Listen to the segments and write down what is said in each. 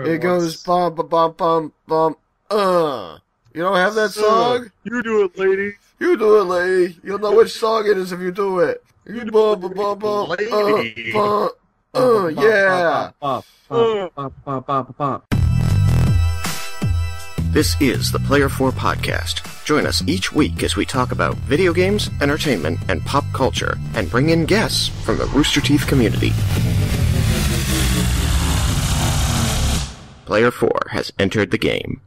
It goes bum bum bum bum bum. You don't have that song? You do it, lady. You do it, lady. You'll know which song it is if you do it. You bum bum bum bum. Lady. Yeah. This is the Player 4 Podcast. Join us each week as we talk about video games, entertainment, and pop culture, and bring in guests from the Rooster Teeth community. Player 4 has entered the game.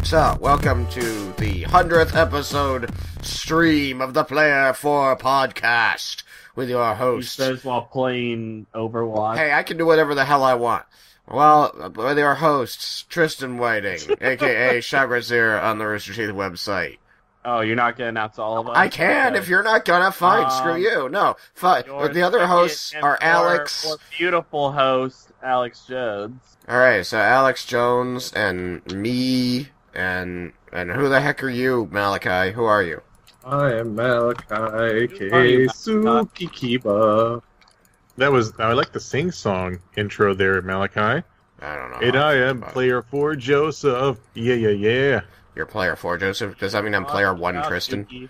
So, welcome to the 100th episode stream of the Player 4 Podcast with your He host. says while playing Overwatch. Hey, I can do whatever the hell I want. Well, with your hosts, Tristan Whiting, a.k.a. Shagrazir on the Rooster Teeth website. Oh, you're not gonna announce all of us? I can, Okay. if you're not gonna, fine, screw you. No, fine. Your The other second hosts and are Alex. More beautiful host, Alex Jones. Alright, so Alex Jones and me, and who the heck are you, Malachi? Who are you? I am Malachi Who are you, Keisuke Kiba. I like the sing-song intro there, Malachi. I don't know. And how I feel am about it. Player 4 Joseph. Yeah. You're player 4, Joseph. Does that mean I'm player 1, Tristan?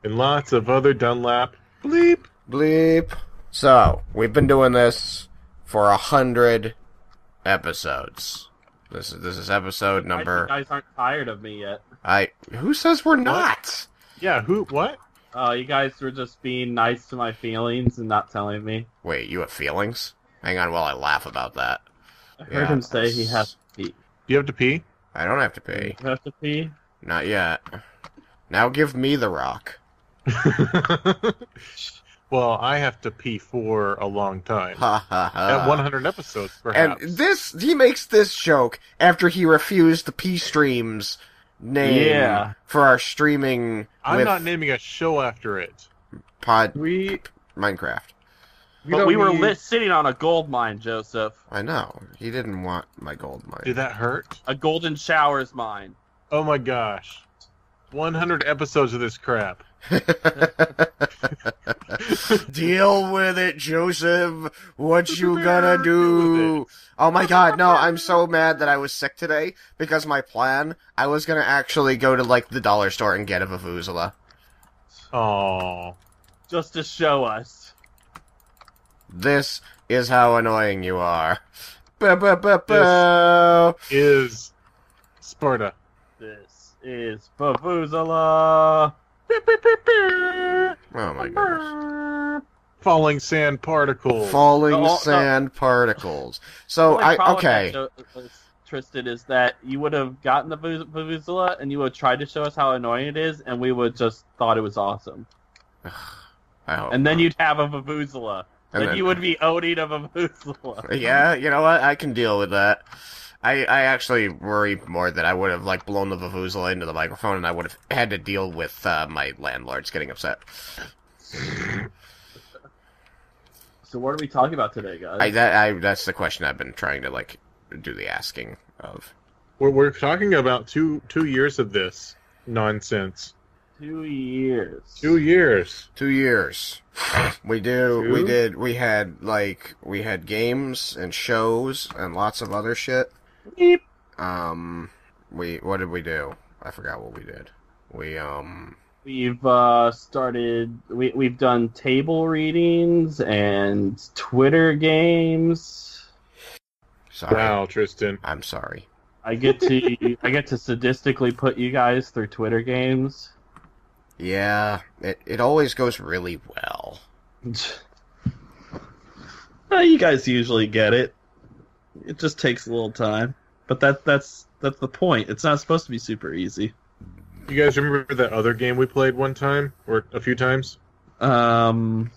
And lots of other Dunlap. Bleep. Bleep. So, we've been doing this for 100 episodes. This is episode You number... guys aren't tired of me yet. Who says we're not? Yeah, who? What? You guys were just being nice to my feelings and not telling me. Wait, you have feelings? Hang on while I laugh about that. I heard him say he has to pee. Do you have to pee? I don't have to pee. You have to pee? Not yet. Now give me the rock. Well, I have to pee for a long time. Ha ha ha. At 100 episodes, perhaps. And he makes this joke after he refused the P-Stream's name for our streaming I'm with not naming a show after it. Minecraft. But we were sitting on a gold mine, Joseph. I know. He didn't want my gold mine. Did that hurt? A golden showers mine. Oh my gosh. 100 episodes of this crap. Deal with it, Joseph. What you gonna Deal do? with it. Oh my god, no, I'm so mad that I was sick today, because my plan, I was gonna actually go to, the dollar store and get a Vuvuzela. Oh. Just to show us. This is how annoying you are. Ba-ba-ba-ba. Is Sparta. This is Vuvuzela. Oh my goodness. Falling sand particles. Falling sand particles. So, okay. Tristan, is that you would have gotten the Vuvuzela and you would have tried to show us how annoying it is, and we would just thought it was awesome. I hope And then not. you'd have a Vuvuzela. And you would be owning a Vuvuzela. Yeah, you know what? I can deal with that. I actually worry more that I would have, blown the Vuvuzela into the microphone and I would have had to deal with my landlords getting upset. So what are we talking about today, guys? That's the question I've been trying to, do the asking of. We're talking about two years of this nonsense. 2 years. 2 years. 2 years. We had games and shows and lots of other shit. Beep. What did we do? I forgot what we did. We've we've done table readings and Twitter games. Sorry. Wow, Tristan. I'm sorry. I get to sadistically put you guys through Twitter games. Yeah, it always goes really well. You guys usually get it. It just takes a little time, but that's the point. It's not supposed to be super easy. You guys remember that other game we played one time? Or a few times? That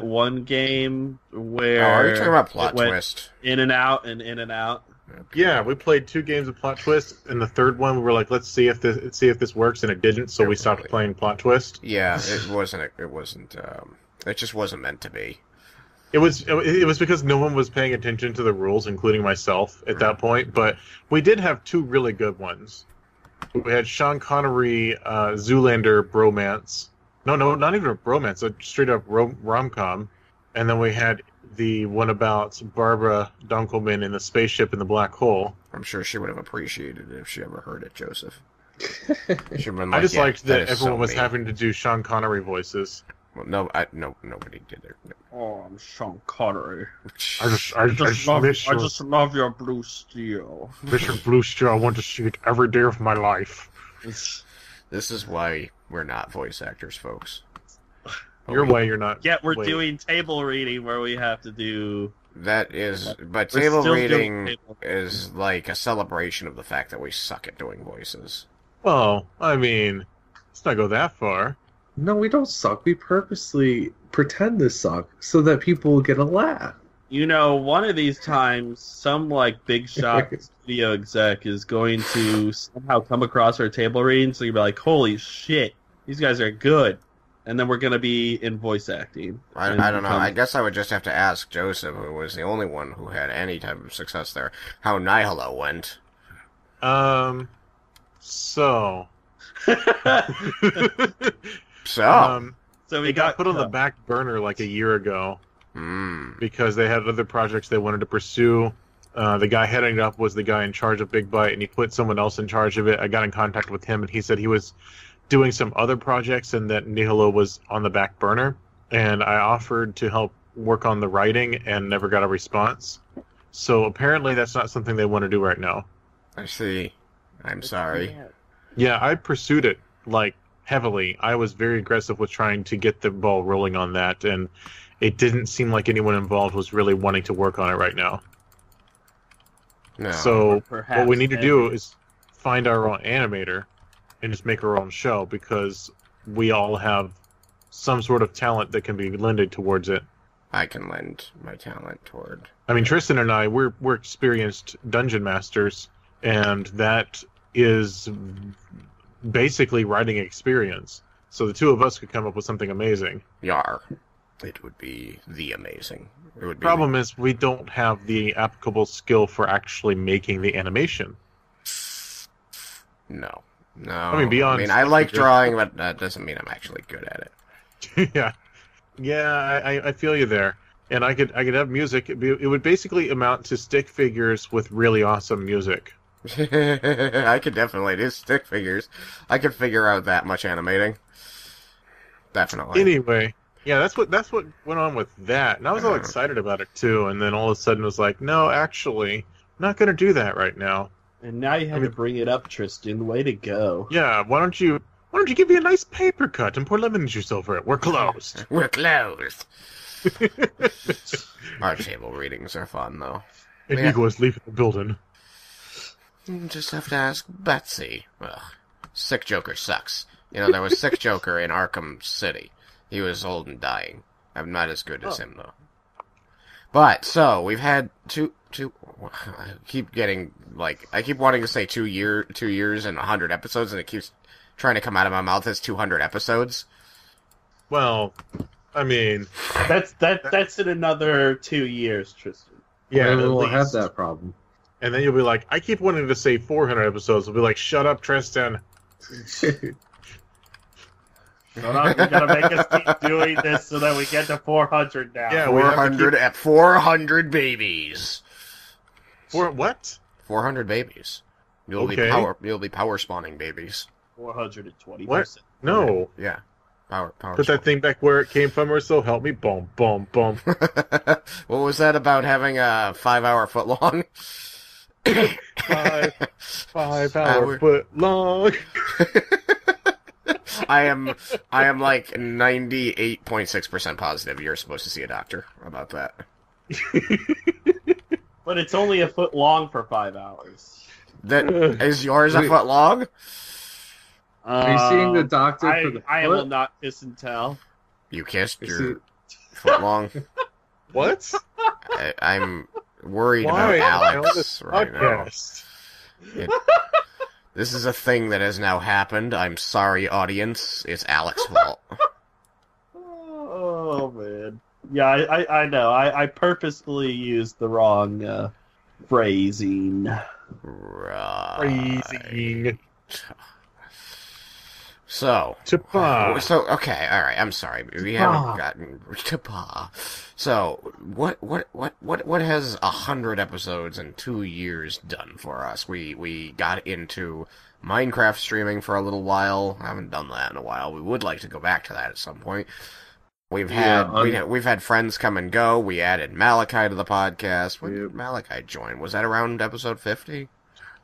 one game where... Oh, are you talking about Plot Twist? In and out and in and out. Yeah, we played 2 games of Plot Twist, and the third one we were like, let's see if this works, and it didn't, so we stopped playing Plot Twist. Yeah, it just wasn't meant to be. It was because no one was paying attention to the rules, including myself at that point, but we did have 2 really good ones. We had Sean Connery, Zoolander bromance. No, not even a bromance, a straight up rom-com. And then we had the one about Barbara Dunkelman in the spaceship in the black hole. I'm sure she would have appreciated it if she ever heard it, Joseph. She'd been I like, just yeah, liked that is everyone so was me. having to do Sean Connery voices. Well, nobody did it. Oh, I'm Sean Connery. I just love your blue steel. Mission Blue Steel. I want to see it every day of my life. This is why we're not voice actors, folks. Your way, you're not. Yet we're Wait. doing table reading where we have to do. That is, but We're table still doing reading table. is like a celebration of the fact that we suck at doing voices. Well, I mean, let's not go that far. No, we don't suck. We purposely pretend to suck so that people will get a laugh. You know, one of these times, some like big shot studio exec is going to somehow come across our table reading, so you'll be like, "Holy shit, these guys are good!" And then we're gonna be in voice acting. I don't know. I guess I would just have to ask Joseph, who was the only one who had any type of success there, how Nihilo went. So. So, So It got put on the back burner like a year ago because they had other projects they wanted to pursue. The guy heading it up was the guy in charge of Big Bite, and he put someone else in charge of it. I got in contact with him, and he said he was doing some other projects and that Nihilo was on the back burner. And I offered to help work on the writing and never got a response. So apparently that's not something they want to do right now. I see. I'm sorry. Yeah, I pursued it, like, heavily. I was very aggressive with trying to get the ball rolling on that, and it didn't seem like anyone involved was really wanting to work on it right now. No. So perhaps what we need to do is find our own animator and just make our own show, because we all have some sort of talent that can be lended towards it. I can lend my talent toward. I mean, Tristan and I, we're experienced dungeon masters, and that is basically writing experience. So the two of us could come up with something amazing. Yar. It would be the amazing. It would be Problem is, we don't have the applicable skill for actually making the animation. No. I mean, beyond... I mean, I like drawing, but that doesn't mean I'm actually good at it. Yeah, I feel you there. And I could have music. It would basically amount to stick figures with really awesome music. I could definitely do stick figures. I could figure out that much animating. Definitely. Anyway, yeah, that's what went on with that. And I was all excited about it too. And then all of a sudden it was like, no, actually, I'm not going to do that right now. And now you have to bring it up, Tristan. Way to go. Yeah, why don't you give me a nice paper cut and pour lemon juice over it? We're closed. We're closed. Our table readings are fun, though. And Igor's leaving the building. You just have to ask Betsy. Ugh. Sick Joker sucks. You know, there was Sick Joker in Arkham City. He was old and dying. I'm not as good as him, though. But, so, we've had two... I keep getting, like... I keep wanting to say 2 years and 100 episodes, and it keeps trying to come out of my mouth as 200 episodes. Well, I mean... That's in another 2 years, Tristan. Yeah, we'll at have least. that problem. And then you'll be like, I keep wanting to say 400 episodes. We'll be like, shut up, Tristan. Shut up, you gotta make us keep doing this so that we get to 400 now. Yeah, we have to 400 at 400 babies. What? 400 babies. You'll Okay. be power spawning babies. 420%. What? No. Yeah. Power Put that thing back where it came from, or so help me. Boom, boom, boom. What was that about having a 5-hour footlong? 5 foot long. I am like 98.6% positive you're supposed to see a doctor about that. But it's only a foot long for 5 hours. That is yours a foot long? Are you seeing the doctor for the foot? I will not kiss and tell. You kissed your foot long? What? I'm worried Why? about On Alex this right now. podcast. This is a thing that has now happened. I'm sorry, audience. It's Alex's fault. Oh, man. Yeah, I know. I purposefully used the wrong phrasing. Right. Phrasing. So, Tapa. Okay, all right. I'm sorry, we haven't gotten Tapa. So, what has 100 episodes in 2 years done for us? We got into Minecraft streaming for a little while. I haven't done that in a while. We would like to go back to that at some point. We've had friends come and go. We added Malachi to the podcast. When did Malachi join? Was that around episode 50?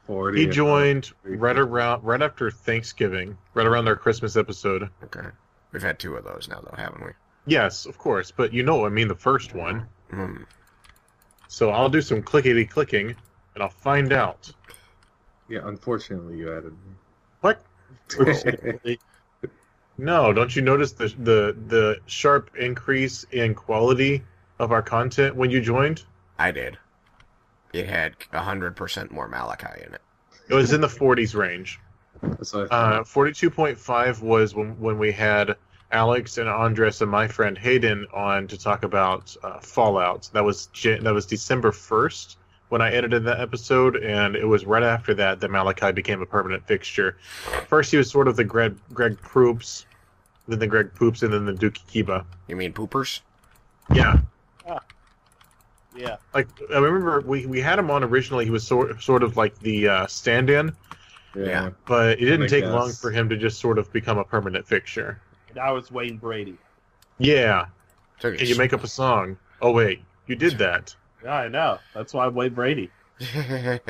40. He joined right after Thanksgiving, right around their Christmas episode. Okay. We've had 2 of those now, though, haven't we? Yes, of course, but you know, I mean the first one. Hmm. So I'll do some clickety-clicking, and I'll find out. Yeah, unfortunately, you added me. What? No, don't you notice the sharp increase in quality of our content when you joined? I did. It had 100% more Malachi in it. It was in the 40s range. That's what I thought. 42.5 was when we had Alex and Andres and my friend Hayden on to talk about Fallout. That was December 1st when I edited that episode, and it was right after that Malachi became a permanent fixture. First, he was sort of the Greg Proops, then the Greg Poops, and then the Dookie Kiba. You mean poopers? Yeah. Yeah. Like, I remember we had him on originally. He was sort of like the stand-in, Yeah. but it didn't I take guess. long for him to just sort of become a permanent fixture. That was Wayne Brady. Yeah. Took Can you make up a song? Oh, wait. You did that. Yeah, I know. That's why I'm Wayne Brady. Does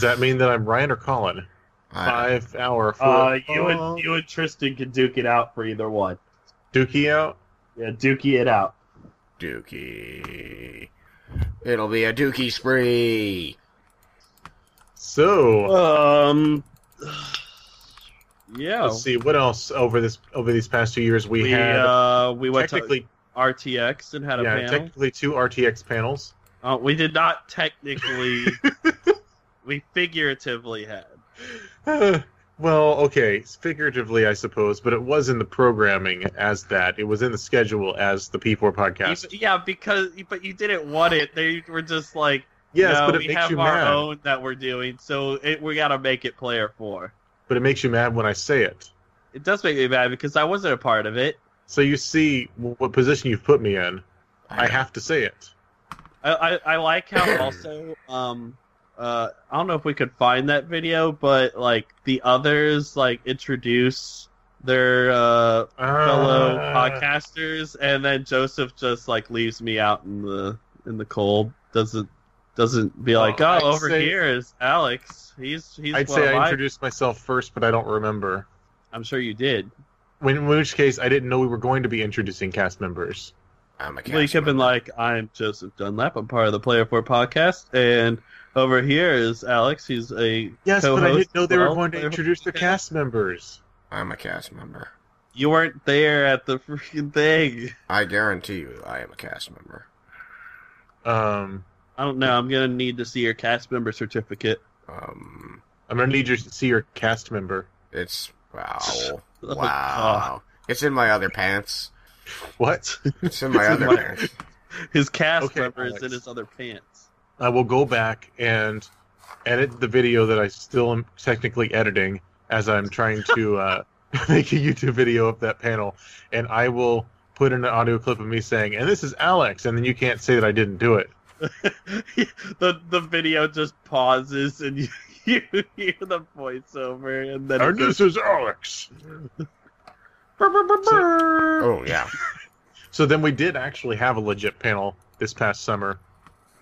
that mean that I'm Ryan or Colin? 5 hour, 4... You and Tristan can duke it out for either one. Dookie out? Yeah, dookie it out. Dookie. It'll be a dookie spree. So, Yeah. let's see. What else over these past 2 years we had? We went technically, to RTX and had a panel. technically 2 RTX panels. We did not technically. We figuratively had. Well, okay, figuratively, I suppose, but it was in the programming as that. It was in the schedule as the P4 podcast. Yeah, but you didn't want it. They were just like, Yes, no, but it we makes have you our mad. own that we're doing, so we gotta make it player 4. But it makes you mad when I say it. It does make me mad because I wasn't a part of it. So you see what position you've put me in. I have to say it. I like how also I don't know if we could find that video, but like the others like introduce their fellow podcasters, and then Joseph just like leaves me out in the cold. Doesn't be like, I'd over say- here is Alex. He's I'd one say of I my-" introduced myself first, but I don't remember. I'm sure you did. In which case, I didn't know we were going to be introducing cast members. I'm a Well, you could have been like, I'm Joseph Dunlap. I'm part of the Player 4 podcast, and over here is Alex. He's a Yes, but I co-host didn't know they were as well. going to introduce their cast members. I'm a cast member. You weren't there at the freaking thing. I guarantee you I am a cast member. I don't know. I'm gonna need to see your cast member certificate. Um, I'm going to need you to see your cast member. it's... Wow. Oh, Wow. It's in my other pants. What? It's in my It's in other my- pants. His cast Okay, member is Alex. in his other pants. I will go back and edit the video that I still am technically editing as I'm trying to make a YouTube video of that panel, and I will put in an audio clip of me saying, and this is Alex, and then you can't say that I didn't do it. the video just pauses and you hear the voiceover, and then it And goes, this is Alex. Oh, yeah. So then we did actually have a legit panel this past summer.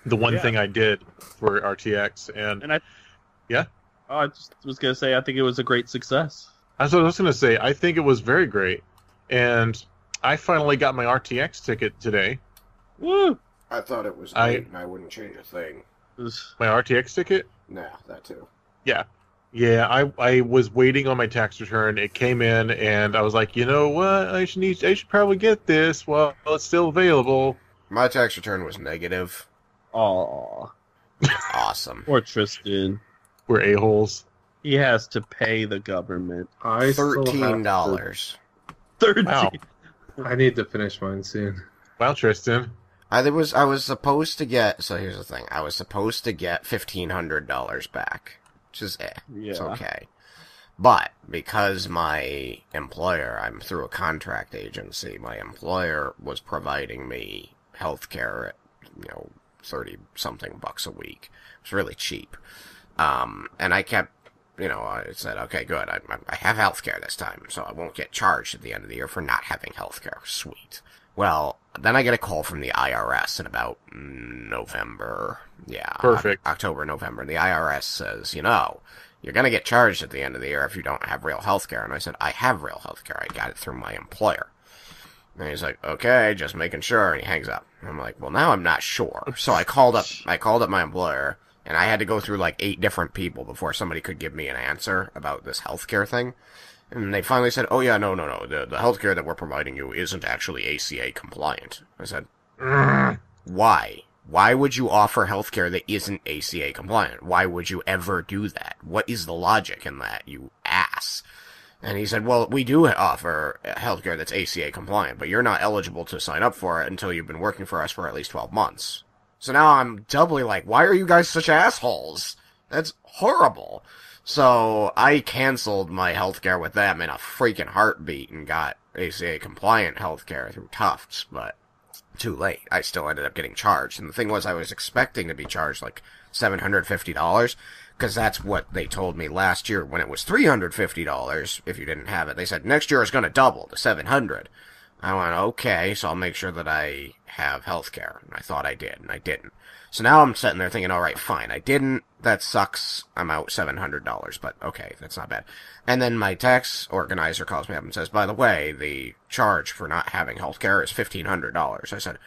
The one Yeah. thing I did for RTX, and And I just was gonna say I think it was a great success. that's what I was going to say. I think it was very great, and I finally got my RTX ticket today. Woo! I thought it was I- great and I wouldn't change a thing. It was- My RTX ticket. Nah, that too. Yeah, I was waiting on my tax return. It came in, and I was like, you know what? I should probably get this while it's still available. My tax return was negative. Aw, Awesome. poor Tristan. We're a-holes. He has to pay the government. I still have to- $13. 13. Wow. I need to finish mine soon. Wow, Tristan. I was supposed to get... So here's the thing. I was supposed to get $1,500 back. Which is It's Yeah. okay. But because my employer, I'm through a contract agency, my employer was providing me healthcare at, 30-something bucks a week. It was really cheap. And I kept, I said, okay, good, I have healthcare this time, so I won't get charged at the end of the year for not having healthcare. Sweet. Well, then I get a call from the IRS in about November. Yeah. Perfect. October, November. And the IRS says, you're going to get charged at the end of the year if you don't have real healthcare. And I said, I have real healthcare. I got it through my employer. And he's like, okay, just making sure. And he hangs up. And I'm like, well, now I'm not sure. So I called up my employer, and I had to go through like 8 different people before somebody could give me an answer about this healthcare thing. And they finally said, oh yeah, no. The healthcare that we're providing you isn't actually ACA compliant. I said, why? Why would you offer healthcare that isn't ACA compliant? Why would you ever do that? What is the logic in that, you ass? And he said, well, we do offer healthcare that's ACA compliant, but you're not eligible to sign up for it until you've been working for us for at least 12 months. So now I'm doubly like, why are you guys such assholes? That's horrible. So I canceled my healthcare with them in a freaking heartbeat and got ACA compliant healthcare through Tufts, but too late. I still ended up getting charged. And the thing was, I was expecting to be charged like $750, because that's what they told me last year when it was $350 if you didn't have it. They said next year is going to double to $700. I went, okay, so I'll make sure that I have healthcare. And I thought I did, and I didn't. So now I'm sitting there thinking, all right, fine, I didn't. That sucks. I'm out $700, but okay, that's not bad. And then my tax organizer calls me up and says, by the way, the charge for not having healthcare is $1,500. I said,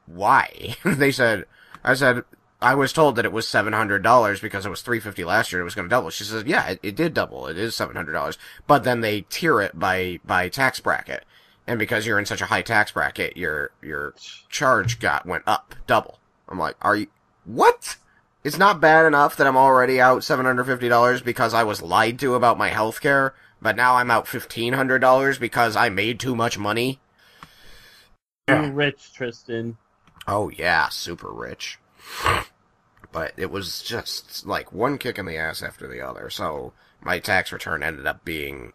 why? I said, I was told that it was $700 because it was $350 last year. It was going to double. She says, yeah, it did double. It is $700. But then they tier it by tax bracket. And because you're in such a high tax bracket, your charge went up double. I'm like, what? It's not bad enough that I'm already out $750 because I was lied to about my healthcare, but now I'm out $1,500 because I made too much money? You're rich, Tristan. Oh yeah, super rich. But it was just like one kick in the ass after the other. So my tax return ended up being,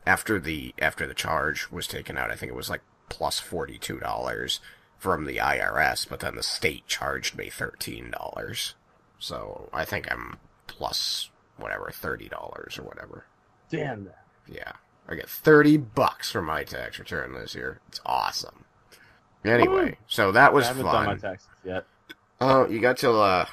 after the charge was taken out, I think it was like plus $42 from the IRS, but then the state charged me $13. So I think I'm plus whatever, $30 or whatever. Damn that. Yeah. I get $30 for my tax return this year. It's awesome. Anyway, so that was fun. I haven't done my taxes yet. Oh, you got till,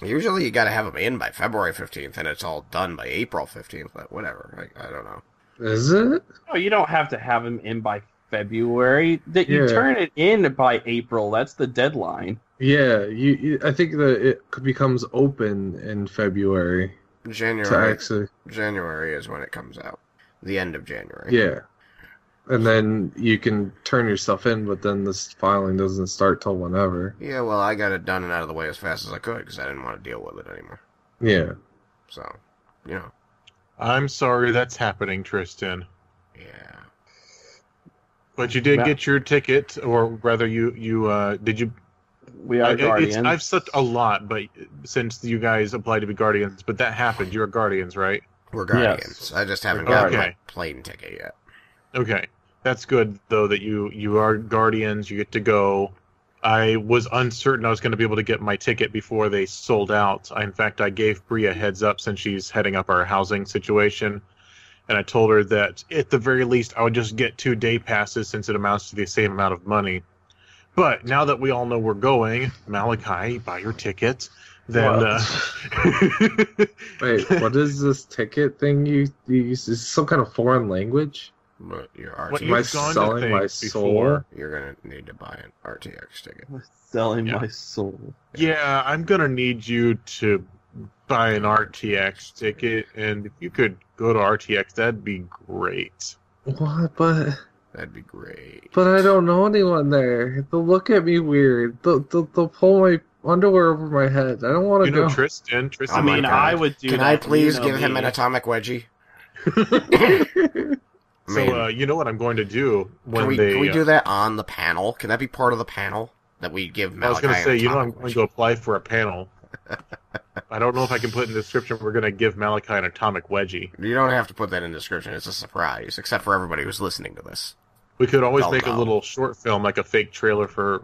usually you gotta have them in by February 15th, and it's all done by April 15th, but whatever. I don't know. Is it? Oh, you don't have to have them in by February. You turn it in by April. That's the deadline. Yeah, I think that it becomes open in February. January is when it comes out. The end of January. Yeah. And then you can turn your stuff in, but then this filing doesn't start till whenever. Yeah, well, I got it done and out of the way as fast as I could because I didn't want to deal with it anymore. Yeah. So, I'm sorry that's happening, Tristan. Yeah. But you did get your ticket, or rather, you did you? We are Guardians. I've said a lot, but since you guys applied to be Guardians, but that happened. You're Guardians, right? We're Guardians. Yes. I just haven't gotten my plane ticket yet. Okay. That's good, though, that you are Guardians. You get to go. I was uncertain I was going to be able to get my ticket before they sold out. In fact, I gave Bree a heads up since she's heading up our housing situation. And I told her that at the very least, I would just get 2 day passes since it amounts to the same amount of money. But now that we all know we're going, Malachi, buy your ticket. Then, Wait, what is this ticket thing you use? Is this some kind of foreign language? But your RTX. Am I selling my soul? You're going to need to buy an RTX ticket. Selling my soul. Yeah, I'm going to need you to buy an RTX ticket, and if you could go to RTX, that'd be great. What? But that'd be great. But I don't know anyone there. They'll look at me weird. They'll pull my underwear over my head. I don't want to go. Tristan. I mean, I would do. Can I please give him an atomic wedgie? So, you know what I'm going to do when can we do that on the panel? Can that be part of the panel that we give Malachi? I was going to say, I'm going to apply for a panel. I don't know if I can put in the description. We're going to give Malachi an atomic wedgie. You don't have to put that in the description. It's a surprise, except for everybody who's listening to this. We could always Oh, make a no. little short film, like a fake trailer for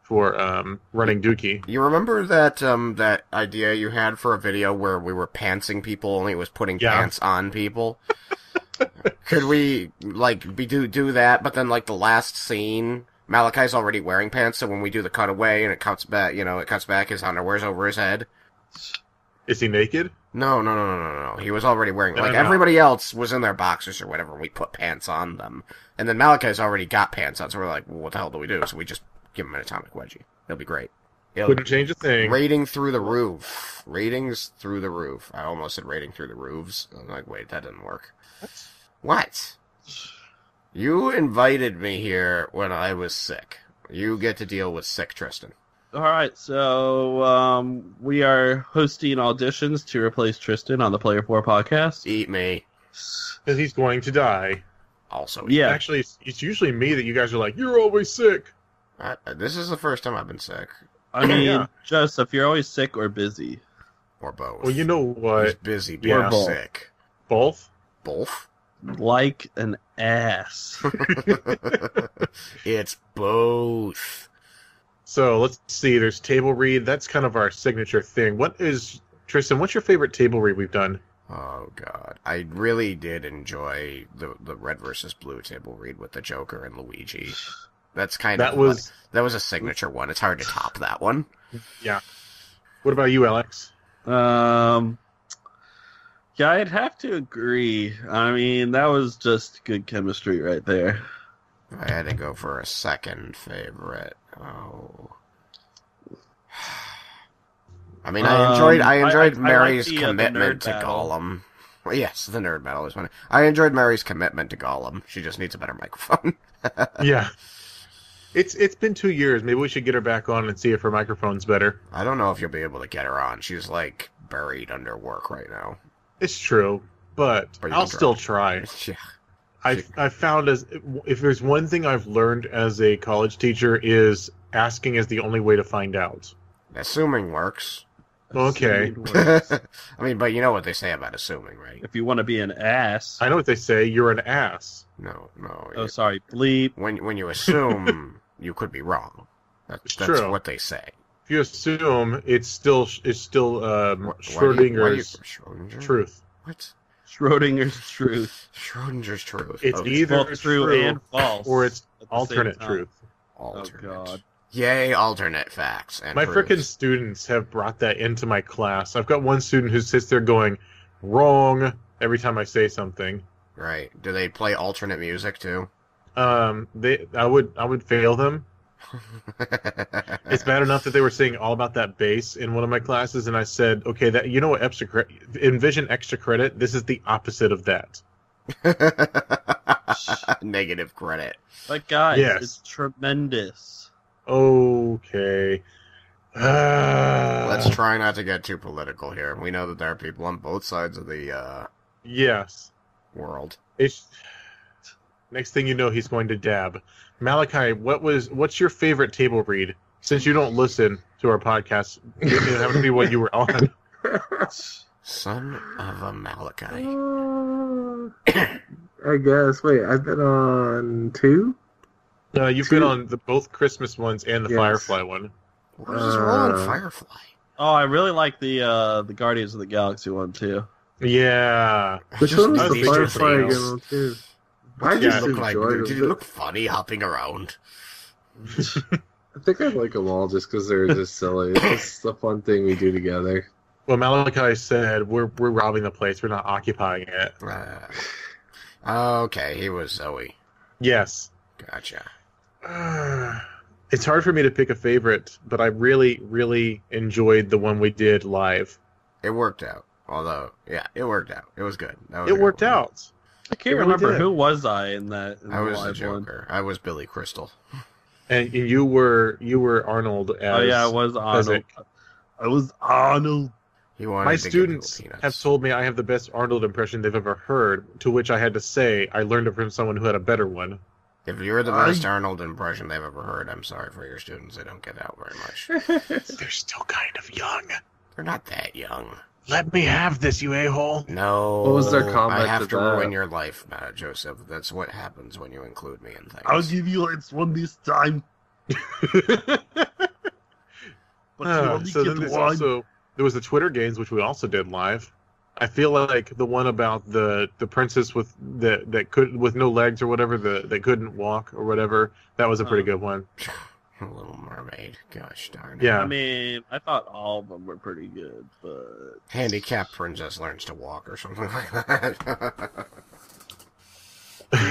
Running Dookie. You remember that that idea you had for a video where we were pantsing people, only it was putting Yeah. pants on people? Could we do that? But then the last scene, Malachi's already wearing pants, so when we do the cutaway and it cuts back, his underwear's over his head. Is he naked? No. He was already wearing No. everybody else was in their boxers or whatever. And we put pants on them, and then Malachi's already got pants on, so we're like, well, what the hell do we do? So we just give him an atomic wedgie. It'll be great. Couldn't change a thing. Rating through the roof. Ratings through the roof. I almost said rating through the roofs. I'm like, wait, that didn't work. What? You invited me here when I was sick. You get to deal with sick Tristan. All right, so we are hosting auditions to replace Tristan on the Player 4 podcast. Eat me. Because he's going to die. Also, Yeah. Actually, it's usually me that you guys are like, you're always sick. This is the first time I've been sick. I mean, Yeah. Joseph, you're always sick or busy. Or both. Well, you know He's what? busy being Yeah. sick. Both? Both? Like an ass. It's both. So let's see. There's table read. That's kind of our signature thing. Tristan, what's your favorite table read we've done? Oh, God. I really did enjoy the red versus blue table read with the Joker and Luigi. That's that was a signature one. It's hard to top that one. Yeah. What about you, Alex? Yeah, I'd have to agree. I mean, that was just good chemistry right there. I had to go for a second favorite. Oh. I mean, I enjoyed I like Mary's the commitment nerd to battle. Gollum. Well, yes, the nerd battle is funny. I enjoyed Mary's commitment to Gollum. She just needs a better microphone. Yeah. It's been 2 years. Maybe we should get her back on and see if her microphone's better. I don't know if you'll be able to get her on. She's buried under work right now. It's true, but But you I'll can still try. Yeah. I found if there's one thing I've learned as a college teacher is asking is the only way to find out. Assuming works. Okay. I mean, but you know what they say about assuming, right? If you want to be an ass. I know what they say. You're an ass. No. Oh, sorry. Bleep. When you assume, you could be wrong. That's true. what they say. If you assume, it's still Schrodinger's Schrödinger? truth. What? Schrodinger's truth. Schrödinger's truth. It's Okay. either Both true and false. or it's at the alternate same time. truth. Alternate. Oh, God. Yay, alternate facts. And My proofs. frickin' students have brought that into my class. I've got one student who sits there going, wrong, every time I say something. Right. Do they play alternate music, too? I would fail them. It's bad enough that they were saying all about that bass in one of my classes, and I said, okay, that you know what envision extra credit? This is the opposite of that. Negative credit. But guys, Yes. it's tremendous. Okay. Let's try not to get too political here. We know that there are people on both sides of the Yes. world. Next thing you know, he's going to dab. Malachi, what's your favorite table read? Since you don't listen to our podcast, it have to be what you were on. Son of a Malachi. I guess. Wait, I've been on 2? You've been on both Christmas ones and the Yes. Firefly one. What is this role in Firefly? Oh, I really like the Guardians of the Galaxy one too. Yeah. Which Just one was the these two Firefly things. again on 2? What I did you just look like? enjoyed Did it. you look funny hopping around? I think I like them all just because they're just silly. It's just a fun thing we do together. Well, Malachi said we're robbing the place. We're not occupying it. Okay, he was Zoe. Yes. Gotcha. It's hard for me to pick a favorite, but I really, really enjoyed the one we did live. It worked out. Although, yeah, it worked out. It was good. That was a It good worked one. out. I can't It really remember did. who was I in that. In I was the live one. Joker. I was Billy Crystal. And you were Arnold as Oh yeah, I was Arnold. Fezzik. I was Arnold. He wanted My to give students little peanuts. have told me I have the best Arnold impression they've ever heard, to which I had to say I learned it from someone who had a better one. If you're the best Arnold impression they've ever heard, I'm sorry for your students. They don't get out very much. They're still kind of young. They're not that young. Let me have this, you a-hole. No. What was their comment I have to to that? ruin your life, Joseph. That's what happens when you include me in things. I'll give you lines one this time. But you only so get then there's one. also there was the Twitter games, which we also did live. I feel like the one about the princess with that could with no legs or whatever that couldn't walk or whatever, that was a pretty good one. Little Mermaid. Gosh darn it. Yeah. I mean, I thought all of them were pretty good, but... Handicapped princess learns to walk or something like that.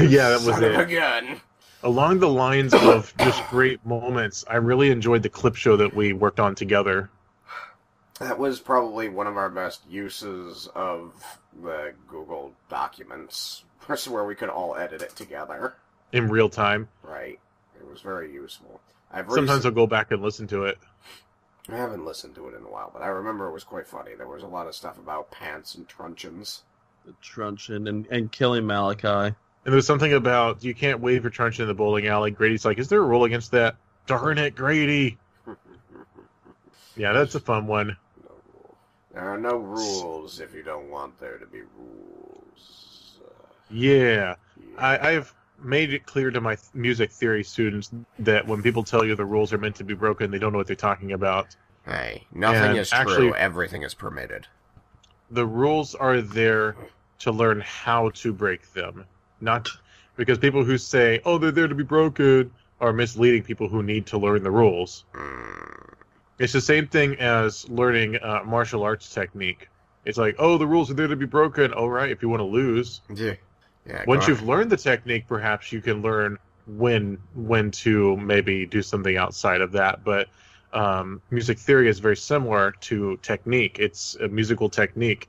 Yeah, that was Son of a it. gun. Along the lines of just great moments, I really enjoyed the clip show that we worked on together. That was probably one of our best uses of the Google Documents, where we could all edit it together. In real time. Right. It was very useful. Sometimes I'll go back and listen to it. I haven't listened to it in a while, but I remember it was quite funny. There was a lot of stuff about pants and truncheons. The truncheon and killing Malachi. And there was something about you can't wave your truncheon in the bowling alley. Grady's like, is there a rule against that? Darn it, Grady. Yeah, that's a fun one. No rule. There are no rules if you don't want there to be rules. Yeah. I've made it clear to my music theory students that when people tell you the rules are meant to be broken, they don't know what they're talking about. Hey, nothing And is actually- true. Everything is permitted. The rules are there to learn how to break them. Not because people who say, oh, they're there to be broken, are misleading people who need to learn the rules. It's the same thing as learning martial arts technique. It's like, oh, the rules are there to be broken. All right, if you want to lose. Yeah. Yeah. Once you've learned the technique, perhaps you can learn when to maybe do something outside of that. But music theory is very similar to technique. It's a musical technique.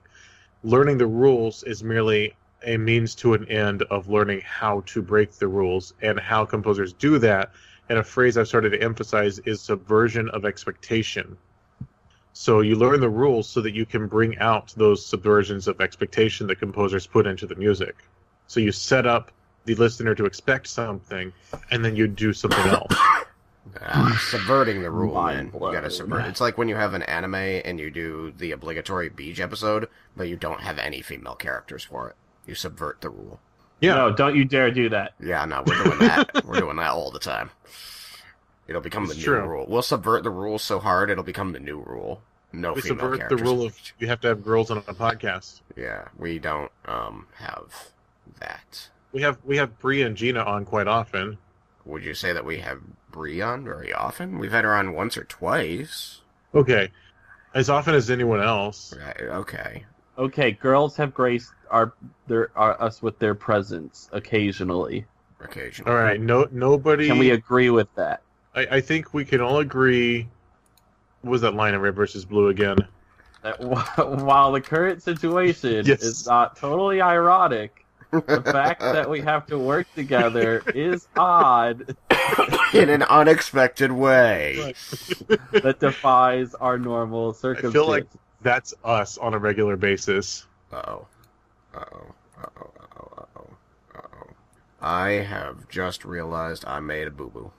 Learning the rules is merely a means to an end of learning how to break the rules and how composers do that. And a phrase I've started to emphasize is subversion of expectation. So you learn the rules so that you can bring out those subversions of expectation that composers put into the music. So you set up the listener to expect something, and then you do something else. Subverting the rule, man. You Mind-blowing. gotta subvert. It's like when you have an anime and you do the obligatory beach episode, but you don't have any female characters for it. You subvert the rule. Yeah. No, don't you dare do that. Yeah, no, we're doing that. We're doing that all the time. It'll become the It's new true. rule. We'll subvert the rules so hard it'll become the new rule. No We female subvert characters. the rule of you have to have girls on a podcast. Yeah, we don't have that. We have Bria and Gina on quite often. Would you say that we have Bree on very often? We've had her on once or twice. Okay. As often as anyone else. Right, okay. Okay, girls have graced us with their presence occasionally. Occasionally. All right. Nobody. Can we agree with that? I think we can all agree. What was that line in Red versus Blue again? That while the current situation Yes. is not totally ironic, the fact that we have to work together is odd. In an unexpected way. That defies our normal I circumstances. feel like that's us on a regular basis. Uh-oh. Uh-oh. Uh-oh. Uh-oh. Uh-oh. Uh-oh. I have just realized I made a boo-boo.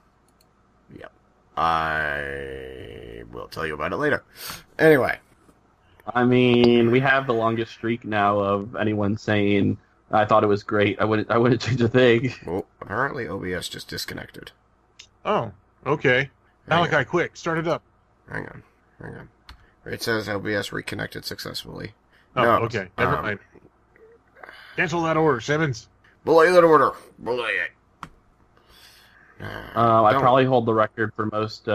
Yep. I will tell you about it later. Anyway. I mean, we have the longest streak now of anyone saying, I thought it was great. I wouldn't change a thing. Well, apparently OBS just disconnected. Oh, okay. Hang Malachi, on. quick, start it up. Hang on. It says OBS reconnected successfully. Oh, No, okay. Never mind. Cancel that order, Simmons. Belay that order. Belay it. I probably hold the record for most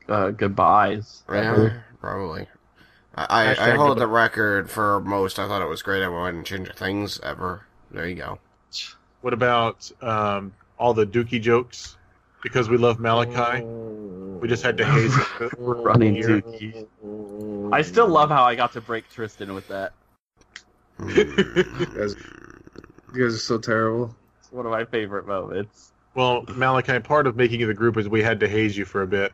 goodbyes. Yeah, probably. I Hashtag hold goodbye. the record for most. I thought it was great. I wouldn't change things ever. There you go. What about all the Dookie jokes? Because we love Malachi, we just had to haze him. Running Here. Dookie. I still love how I got to break Tristan with that. You guys are so terrible. It's one of my favorite moments. Well, Malachi, part of making the group is we had to haze you for a bit.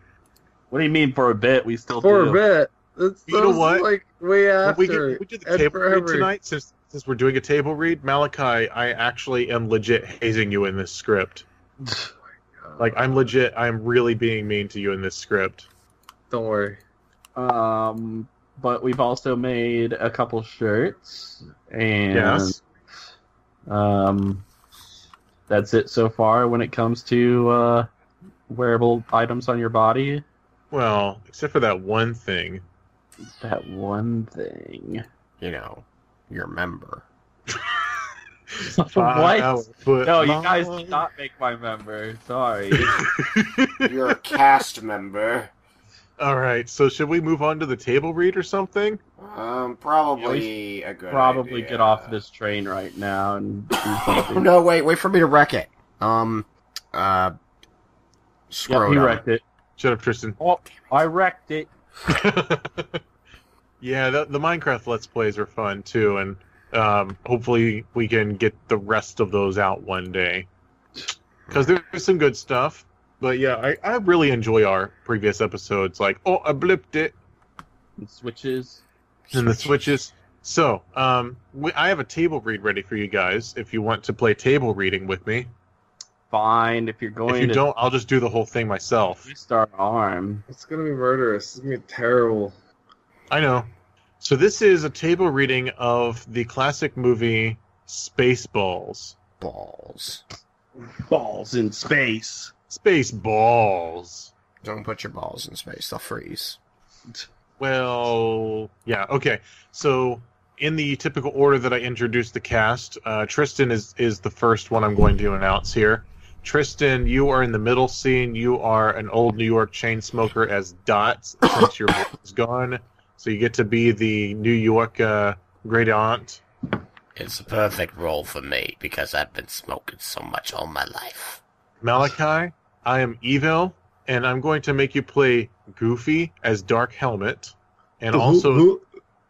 What do you mean for a bit? We still For do. a bit. That's, You know that was, what? Like way When after. we did the and table read forever. tonight, since we're doing a table read, Malachi, I actually am legit hazing you in this script. Like, I'm really being mean to you in this script. Don't worry. But we've also made a couple shirts, and Yes. That's it so far when it comes to wearable items on your body. Well, except for that one thing. That one thing. You know, your member. What? 5 foot No, you long. guys did not make my member. Sorry. You're a cast member. All right, so should we move on to the table read or something? Probably a good Probably idea. get off this train right now and do something. No, wait for me to wreck it. Yep, he wrecked it. Shut up, Tristan. Oh, I wrecked it. Yeah, the Minecraft Let's Plays are fun too, and hopefully we can get the rest of those out one day. Because there's some good stuff. But yeah, I really enjoy our previous episodes. Like, oh, I blipped it. And switches. And the switches. So, I have a table read ready for you guys if you want to play table reading with me. Fine, if you're going If you to don't, I'll just do the whole thing myself. restart arm. It's gonna be murderous. It's gonna be terrible. I know. So this is a table reading of the classic movie Spaceballs. Balls. Balls in space. Spaceballs. Don't put your balls in space. They'll freeze. Well, yeah, okay. So, in the typical order that I introduced the cast, Tristan is the first one I'm going to announce here. Tristan, you are in the middle scene. You are an old New York chain smoker as Dot, since your voice is gone. So you get to be the New York great aunt. It's a perfect role for me because I've been smoking so much all my life. Malachi, I am Evil, and I'm going to make you play Goofy as Dark Helmet. And also...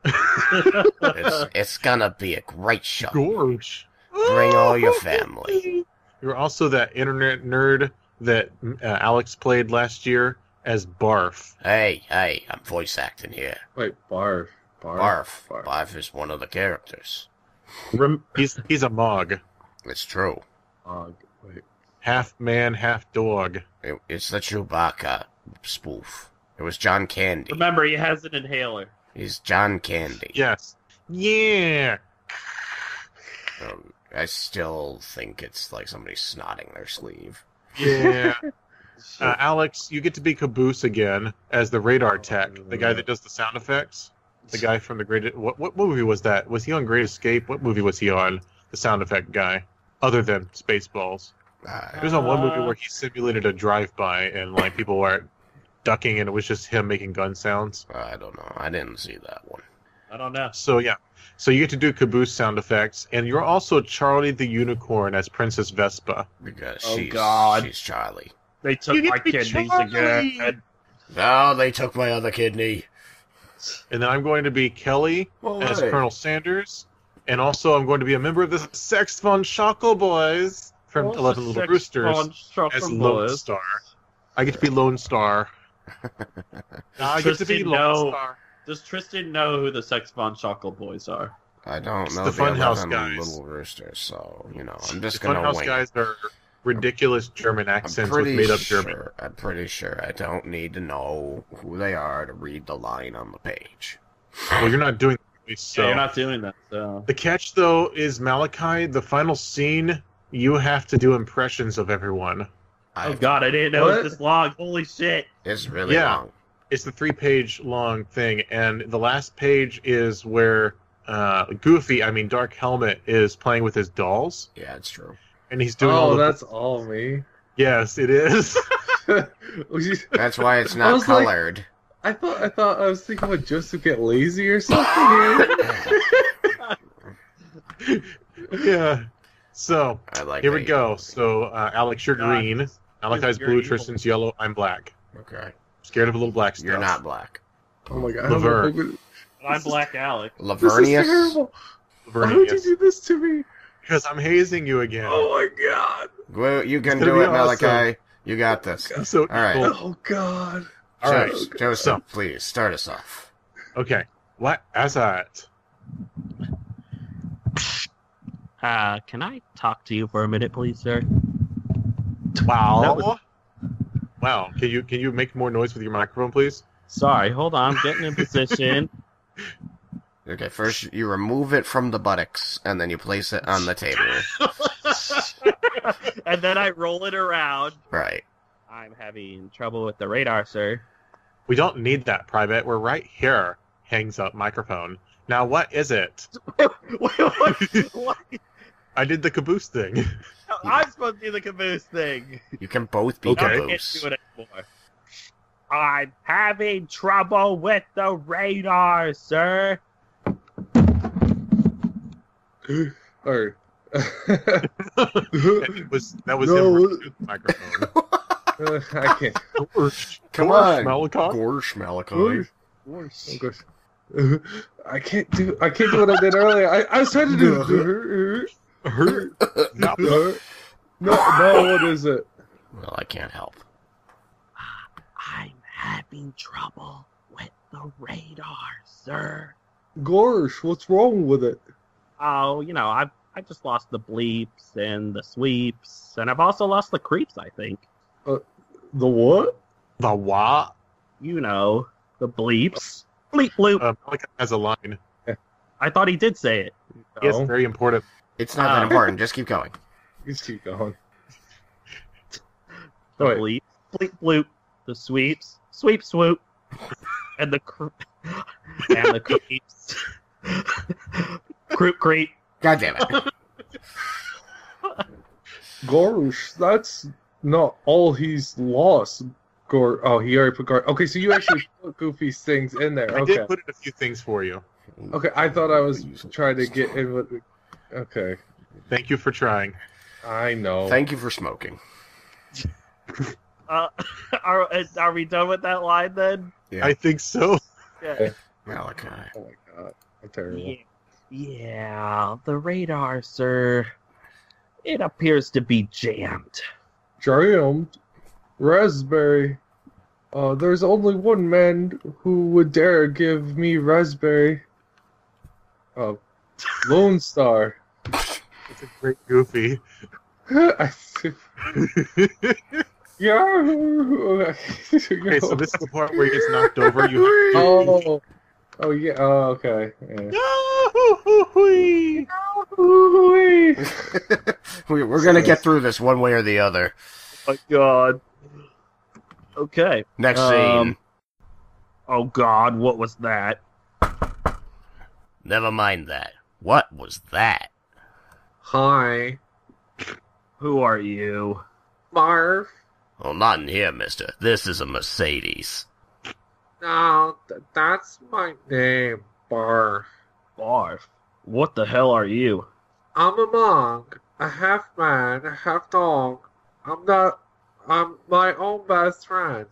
It's gonna be a great show. Gorge. Bring all your family. You're also that internet nerd that Alex played last year as Barf. Hey, I'm voice acting here. Wait, barf. Barf is one of the characters. He's a Mog. It's true. Wait. Half man, half dog. It's the Chewbacca spoof. It was John Candy. Remember, he has an inhaler. He's John Candy. Yes. Yeah. I still think it's like somebody snotting their sleeve. Yeah. Alex, you get to be Caboose again as the radar tech, the guy that does the sound effects. The guy from the Great... What movie was that? Was he on Great Escape? What movie was he on? The sound effect guy. Other than Spaceballs. He was on one movie where he simulated a drive-by and like people were ducking and it was just him making gun sounds. I don't know. I didn't see that one. I don't know. So yeah. So you get to do Caboose sound effects, and you're also Charlie the Unicorn as Princess Vespa. Because God. she's Charlie. They took You get my to be kidneys Charlie! again. No, they took my other kidney. And then I'm going to be Kelly as hey. Colonel Sanders, and also I'm going to be a member of the Sex Von Schockle Boys from 11 Little Roosters as Lone Star. I get to be Lone Star. I get to be Tristan Lone know- Star. Does Tristan know who the Sex Von Schockle Boys are? I don't It's know the Funhouse 11 guys. Little Roosters, so, you know, I'm The just gonna Funhouse wing guys are ridiculous German I'm accents with pretty made-up sure, German. I'm pretty sure I don't need to know who they are to read the line on the page. Well, you're not doing that, so... Yeah, you're not doing that, so... The catch, though, is Malachi, the final scene, you have to do impressions of everyone. Oh god, I didn't know it What? was this long. Holy shit. It's really Yeah. long. It's the 3-page long thing, and the last page is where Dark Helmet, is playing with his dolls, Yeah, it's true. and he's doing all Oh, the... that's all me. Yes, it is. That's why it's I not was like- colored. I thought I was thinking, would Joseph get lazy or something here? Yeah. So, I like here that we you- go. So, Alex, you're God. green. Malachi's You're blue, evil. Tristan's yellow, I'm black. Okay. Scared of a little black stuff. You're not black. Oh my god. Laverne. I'm Black Alec. This is Lavernius? terrible. Why would you do this to me? Because I'm hazing you again. Oh my god. Well, you can It's gonna do be it, Malachi. awesome. You got this. I'm so All right. evil. Oh god. All right. Joseph, please, start us off. Okay. What? As that. Can I talk to you for a minute, please, sir? Wow. Wow. Can you make more noise with your microphone, please? Sorry, hold on. I'm getting in position. Okay, first you remove it from the buttocks, and then you place it on the table. And then I roll it around. Right. I'm having trouble with the radar, sir. We don't need that, Private. We're right here. Hangs up microphone. Now, what is it? What? I did the caboose thing. I'm supposed to do the caboose thing. You can both be Okay. I can't caboose. do it anymore. I'm having trouble with the radar, sir. Or That was No. him with the microphone. I can't. Come on, Malachi. Gorsh Malachi. Oh, gosh. I can't do what I did earlier. I was trying to do. No. No, what is it? Well, I can't help. I'm having trouble with the radar, sir. Gorsh, what's wrong with it? Oh, I just lost the bleeps and the sweeps, and I've also lost the creeps, I think. The what? The what? The bleeps. Bleep bloop. Malachi has a line. I thought he did say it. Yes, Oh. very important. It's not that important. Just keep going. Just keep going. The Wait. bleep, bleep bloop, the sweeps, sweep swoop, and the creeps. Croop creep. God damn it. Gorsh, that's not all he's lost. He already put Gorsh. Okay, so you actually put Goofy's things in there. I Okay. did put in a few things for you. Okay, I thought I was trying to get in with. Okay, Thank you for trying. I know. Thank you for smoking. Are we done with that line then? Yeah. I think so. Yeah. Malachi. Oh my god, I'm terrible. Yeah, the radar, sir. It appears to be jammed. Jammed. Raspberry. There's only one man who would dare give me raspberry. Lone Star. It's a great Goofy. Yahoo! Okay, so this is the part where he gets knocked over. You have to Oh yeah. Oh, okay. Yeah. We're gonna get through this one way or the other. Oh my god. Okay. Next scene. Oh god, what was that? Never mind that. What was that? Hi, Who are you? Marv. Oh, not in here, mister. This is a Mercedes. No, that's my name, Barf. Barf. What the hell are you? I'm a monk, a half man, a half dog. I'm my own best friend.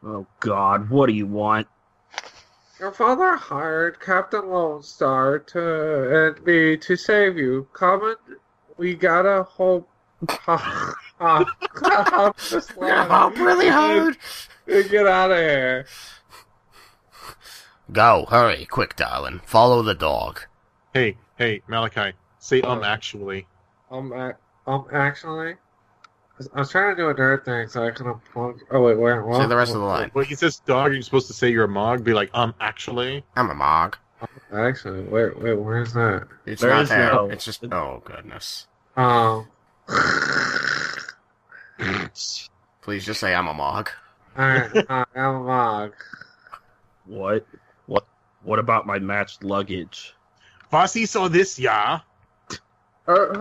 Oh god, what do you want? Your father hired Captain Lone Star and me to save you. Come and we gotta hope. I'm just Hop really hard. Get out of here. Go, hurry, quick, darling. Follow the dog. Hey, Malachi. Say actually. Actually, I was trying to do a nerd thing so I can unplug. Oh wait, where? What? Say the rest of the line. When he says dog, you're supposed to say you're a mog. Be like, actually. I'm a mog. Actually, wait, where's that? It's There not is there. no- It's just. Oh goodness. Please just say I'm a mog. Alright, I'm a mog. What? What about my matched luggage? Was saw this, yeah? Her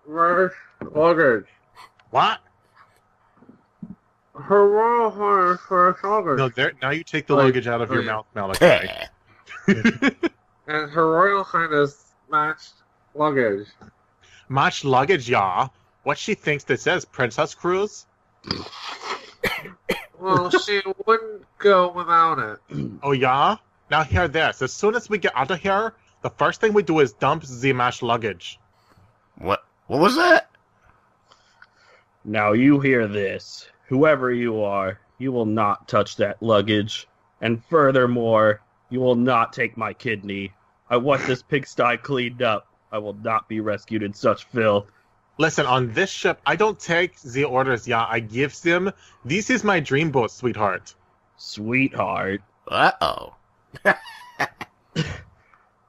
luggage. What? Her luggage. No, there. Now you take the Like- luggage out of your like- mouth, Malachi. And Her Royal Highness matched luggage. Much luggage, yeah. What she thinks this is, Princess Cruise? Well, she wouldn't go without it. Oh, yeah? Now hear this. As soon as we get out of here, the first thing we do is dump the mashed luggage. What was that? Now you hear this. Whoever you are, you will not touch that luggage. And furthermore, you will not take my kidney. I want this pigsty cleaned up. I will not be rescued in such filth. Listen, on this ship, I don't take the orders, yeah. I give them. This is my dreamboat, sweetheart. Sweetheart. Uh-oh.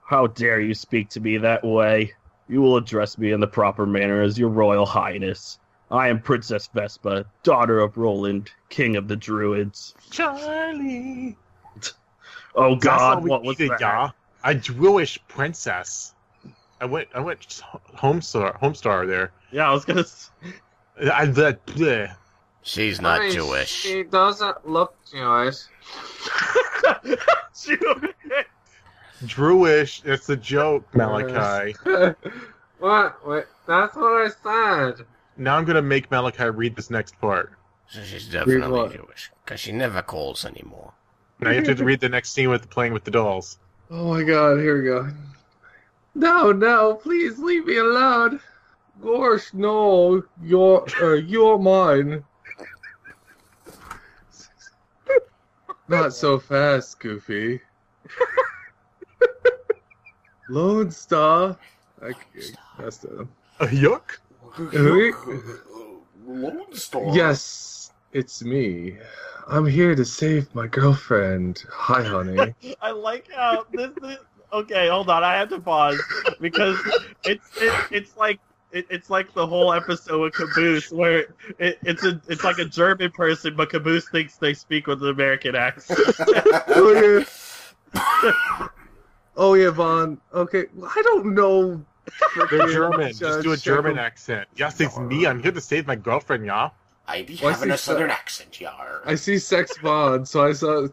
How dare you speak to me that way? You will address me in the proper manner as your Royal Highness. I am Princess Vespa, daughter of Roland, King of the Druids. Charlie. Oh That's God, all we what was needed, that? ya. A Druish princess. I went Homestar there. Yeah, I was gonna. Bleh. She's not Hey, Jewish. She doesn't look Jewish. Druish, it's a joke, Malachi. What? Wait, that's what I said. Now I'm gonna make Malachi read this next part. So she's definitely what? Jewish. Because she never calls anymore. Now you have to read the next scene with playing with the dolls. Oh my God! Here we go. No, please leave me alone. Gosh, no, you're mine. Not so fast, Goofy. Lone Star. That's the. Yuck. Lone Star. Yes, it's me. I'm here to save my girlfriend. Hi, honey. I like how this. Okay, hold on. I have to pause because it's like the whole episode with Caboose where it's like a German person, but Caboose thinks they speak with an American accent. Oh yeah, Vaughn. Okay, I don't know. They're German. Just do a German accent. Yes, it's me. I'm here to save my girlfriend, yeah? I be Well, I having see a southern accent, yar. I see sex Vaughn, so I saw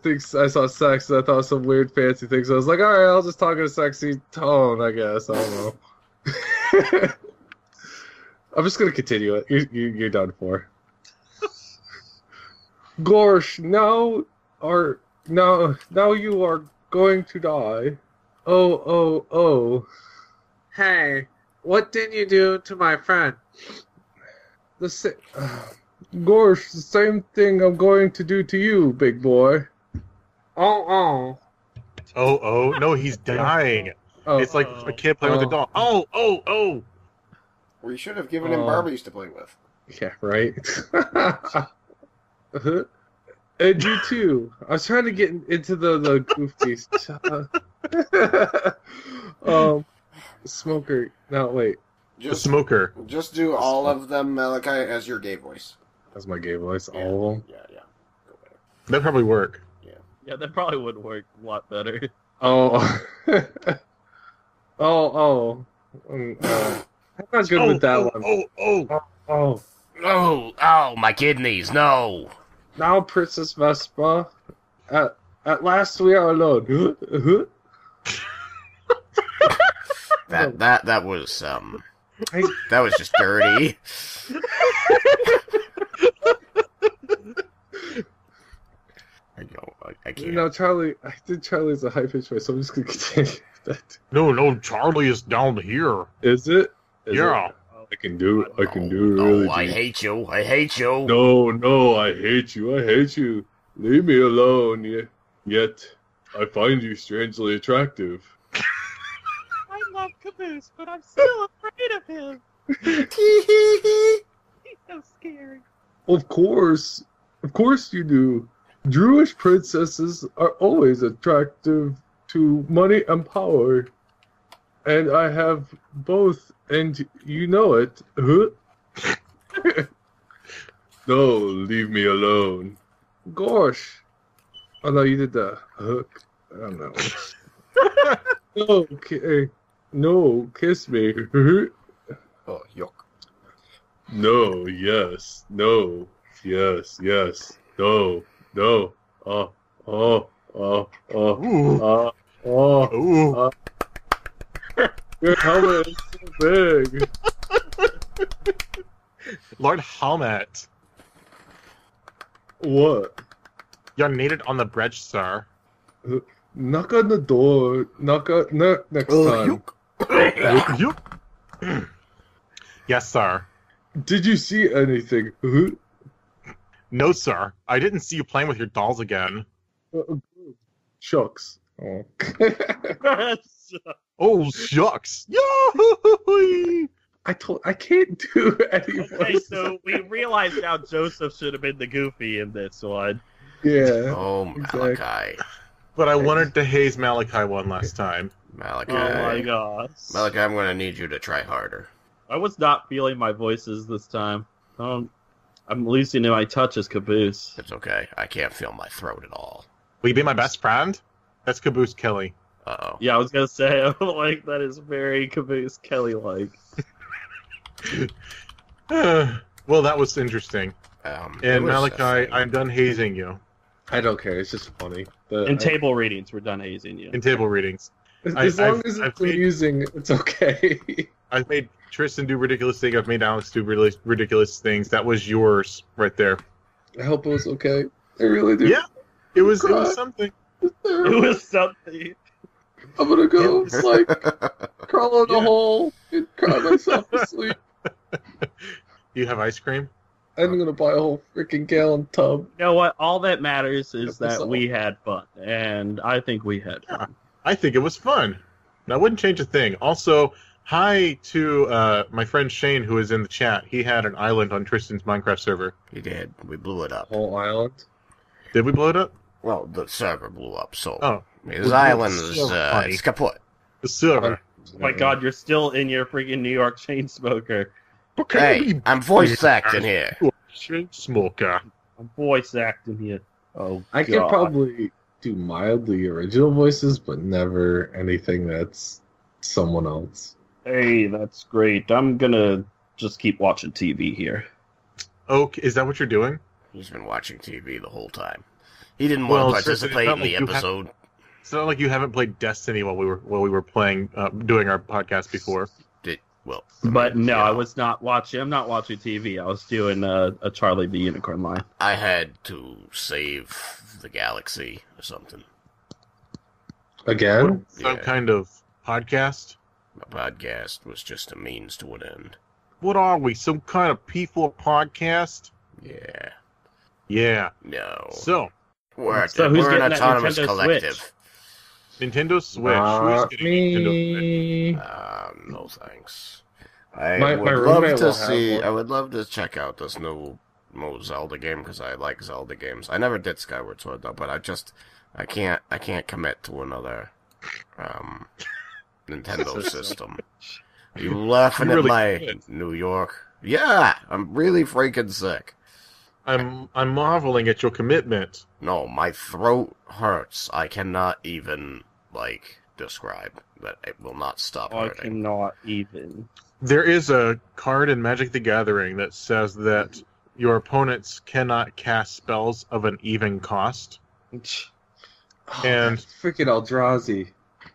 sex, and I thought some weird fancy thing. So I was like, all right, I'll just talk in a sexy tone, I guess. I don't know. I'm just gonna continue it. You're done for. Gorsh, now you are going to die. Oh. Hey, what did you do to my friend? Gorsh, the same thing I'm going to do to you, big boy. Oh. Oh, no, he's dying. Oh. It's like a kid playing with a doll. Oh. We should have given him Barbies to play with. Yeah, right. And you too. I was trying to get into the goofies. Smoker. No, wait. The smoker. Just do all of them, Malachi, as your gay voice. That's my gay voice. Yeah. All of them. Yeah. Go better. That'd probably work. Yeah, that probably would work a lot better. Oh. I'm not good with that one. Oh. Oh, my kidneys, no. Now, Princess Vespa. At last we are alone. That was that was just dirty. I can't. No, Charlie. I think Charlie's a high pitched voice, so I'm just gonna continue that. No, Charlie is down here. Is it? Yeah. I can do No, really. I hate you. I hate you. No, I hate you. Leave me alone. Yet, I find you strangely attractive. I love Caboose, but I'm still afraid of him. He's so scary. Of course you do. Jewish princesses are always attractive to money and power. And I have both, and you know it. Huh? No, leave me alone. Gosh. Oh no, you did the hook. I don't know. Okay. No, kiss me. Oh, yuck. No, yes. No, yes. No. Ooh. Your helmet is so big. Lord Helmet. What? You're needed on the bridge, sir. Knock on the door. Knock next time. Yes, sir. Did you see anything? No, sir. I didn't see you playing with your dolls again. Shucks. Oh. Oh, shucks. Yahoo! I can't do any Okay, voices. so we realize now Joseph should have been the Goofy in this one. Yeah. Oh, exactly. Malachi. But I wanted to haze Malachi one last time. Malachi. Oh my gosh. Malachi, I'm gonna need you to try harder. I was not feeling my voices this time. I'm losing my touch as Caboose. It's okay. I can't feel my throat at all. Will you be my best friend? That's Caboose Kelly. Uh-oh. Yeah, I was gonna say, like, that is very Caboose Kelly-like. Well, that was interesting. It And was Malachi, I'm done hazing you I don't care. It's just funny. In table readings, we're done hazing you. in table readings. As long as I've it's amusing, it's okay. I've made Tristan do ridiculous things. I've made Alex do really ridiculous things. That was yours right there. I hope it was okay. I really do. Yeah, it was something. It was something. I'm gonna go, like, crawl in a hole and cry myself to sleep. You have ice cream? I'm gonna buy a whole freaking gallon tub. You know what? All that matters is That's that all. we had fun, and I think we had fun. I think it was fun. And I wouldn't change a thing. Also, hi to my friend Shane, who is in the chat. He had an island on Tristan's Minecraft server. He did. We blew it up. Whole island. Did we blow it up? Well, the server blew up, so Oh. his island That's is so funny. it's kaput. The server. Oh my god, you're still in your freaking New York chain smoker. Hey, I'm voice acting here. Chain smoker. I'm voice acting here. Oh, I God. can probably do mildly original voices, but never anything that's someone else. Hey, that's great. I'm gonna just keep watching TV here. Okay, is that what you're doing? He's been watching TV the whole time. He didn't Well, want to Tristan, participate it's in not the like you have- episode. It's not like you haven't played Destiny while we were playing, doing our podcast before. But no, yeah. I was not watching. I'm not watching TV. I was doing a Charlie the Unicorn line. I had to save the galaxy or something. Again? Some Yeah. kind of podcast? My podcast was just a means to an end. What are we? Some kind of P4 podcast? Yeah. Yeah. No. So, We're So who's an getting that autonomous Nintendo collective. Switch? Nintendo Switch. Not Who's getting Nintendo Switch? me. No thanks. I My would roommate love to will have see. one. I would love to check out this new Zelda game because I like Zelda games. I never did Skyward Sword though, but I can't commit to another Nintendo system. Are you laughing You at really my could. New York? Yeah, I'm really freaking sick. I'm marveling at your commitment. No, my throat hurts. I cannot even describe that. It will not stop I hurting. cannot even. There is a card in Magic the Gathering that says that your opponents cannot cast spells of an even cost. Oh, And- that's freaking Eldrazi.